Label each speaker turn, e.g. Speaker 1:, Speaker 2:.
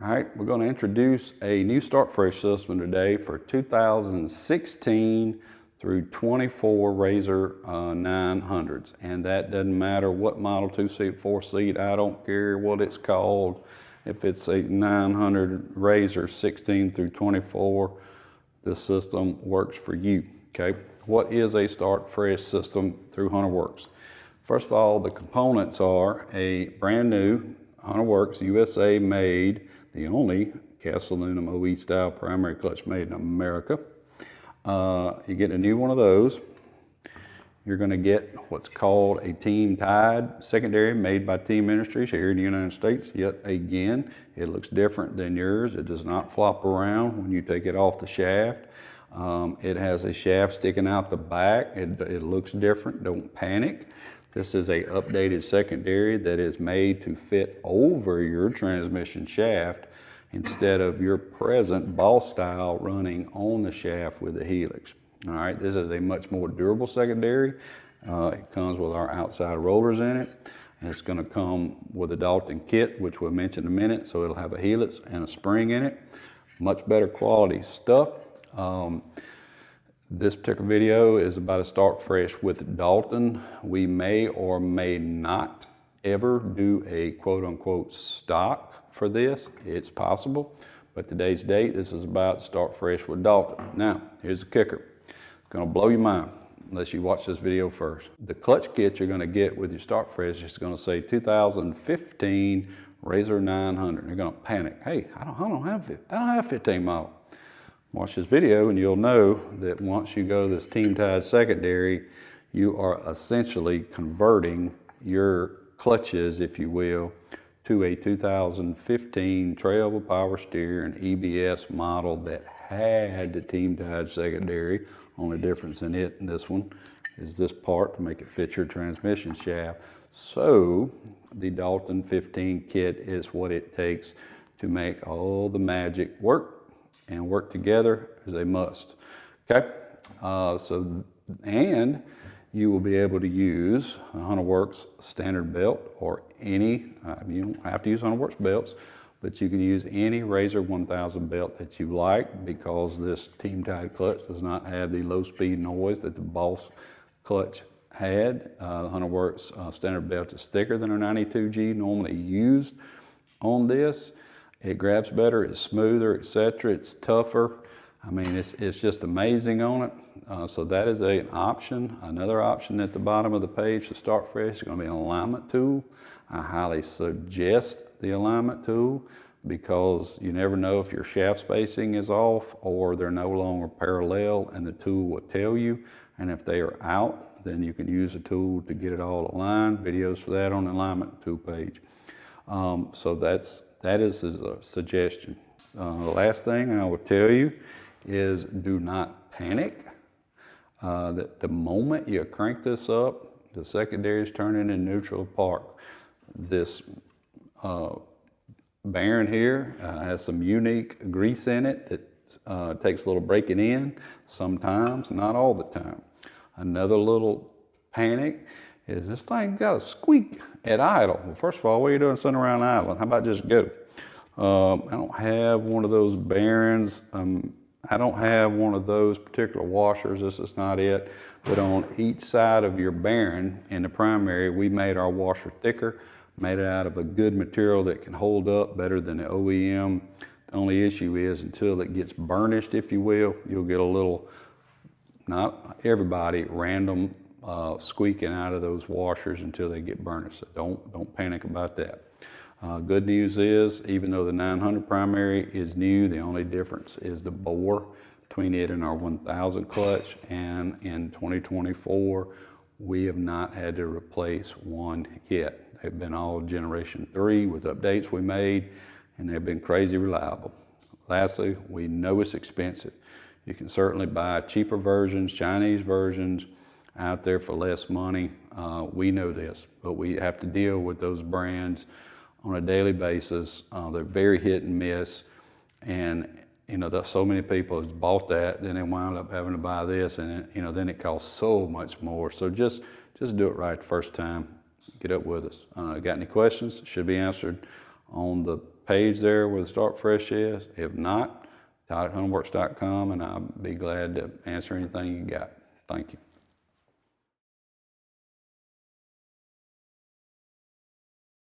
Speaker 1: All right, we're going to introduce a new start fresh system today for 2016 through 24 RZR 900s. And that doesn't matter what model, 2-seat, 4-seat, I don't care what it's called. If it's a 900 RZR 16 through 24, this system works for you, okay? What is a start fresh system through Hunterworks? First of all, the components are a brand new Hunterworks USA made, the only cast aluminum OE style primary clutch made in America. You get a new one of those. You're going to get what's called a Team Todd secondary made by Team Industries here in the United States. Yet again, it looks different than yours. It does not flop around when you take it off the shaft. It has a shaft sticking out the back. It looks different. Don't panic. This is a updated secondary that is made to fit over your transmission shaft instead of your present ball style running on the shaft with the helix. All right, this is a much more durable secondary. It comes with our outside rollers in it. And it's going to come with a Dalton kit, which we'll mention in a minute. So it'll have a helix and a spring in it. Much better quality stuff. This particular video is about a start fresh with Dalton. We may or may not ever do a quote unquote stock for this. It's possible, but today's date, this is about start fresh with Dalton. Now, here's the kicker. It's gonna blow your mind unless you watch this video first. The clutch kit you're gonna get with your start fresh is gonna say 2015 RZR 900. You're gonna panic. Hey, I don't have 15 model. Watch this video and you'll know that once you go to this Team Todd secondary, you are essentially converting your clutches, if you will, to a 2015 Trail power steer and EBS model that had the Team Todd secondary. Only difference in it and this one is this part to make it fit your transmission shaft. So the Dalton 15 kit is what it takes to make all the magic work. And work together is a must. Okay, and you will be able to use a Hunterworks standard belt or any, you don't have to use Hunterworks belts, but you can use any RZR 1000 belt that you like because this Team Todd clutch does not have the low speed noise that the Boss clutch had. The Hunterworks standard belt is thicker than our 92G normally used on this. It grabs better, it's smoother, etc. It's tougher. I mean, it's just amazing on it. So that is an option. Another option at the bottom of the page to start fresh is going to be an alignment tool. I highly suggest the alignment tool because you never know if your shaft spacing is off or they're no longer parallel, and the tool will tell you. And if they are out, then you can use the tool to get it all aligned. Videos for that on the alignment tool page. So that is a suggestion. The last thing I will tell you is do not panic. That the moment you crank this up, the secondary is turning in neutral park. This bearing here has some unique grease in it that takes a little breaking in sometimes, not all the time. Another little panic is this thing got a squeak at idle. Well, first of all, what are you doing sitting around idling? How about just go? I don't have one of those bearings. I don't have one of those particular washers. This is not it. But on each side of your bearing in the primary, we made our washer thicker, made it out of a good material that can hold up better than the OEM. The only issue is until it gets burnished, if you will, you'll get a little, not everybody, random squeaking out of those washers until they get burnished. So don't panic about that. Good news is, even though the 900 primary is new, the only difference is the bore between it and our 1000 clutch. And in 2024, we have not had to replace one yet. They've been all generation 3 with updates we made, and they've been crazy reliable. Lastly, we know it's expensive. You can certainly buy cheaper versions, Chinese versions, out there for less money. We know this, but we have to deal with those brands on a daily basis. They're very hit and miss, and there's so many people have bought that, then they wind up having to buy this, and then it costs so much more. So just do it right the first time. Get up with us. Got any questions? Should be answered on the page there where the Start Fresh is. If not, Todd at hunterworks.com, and I'll be glad to answer anything you got. Thank you.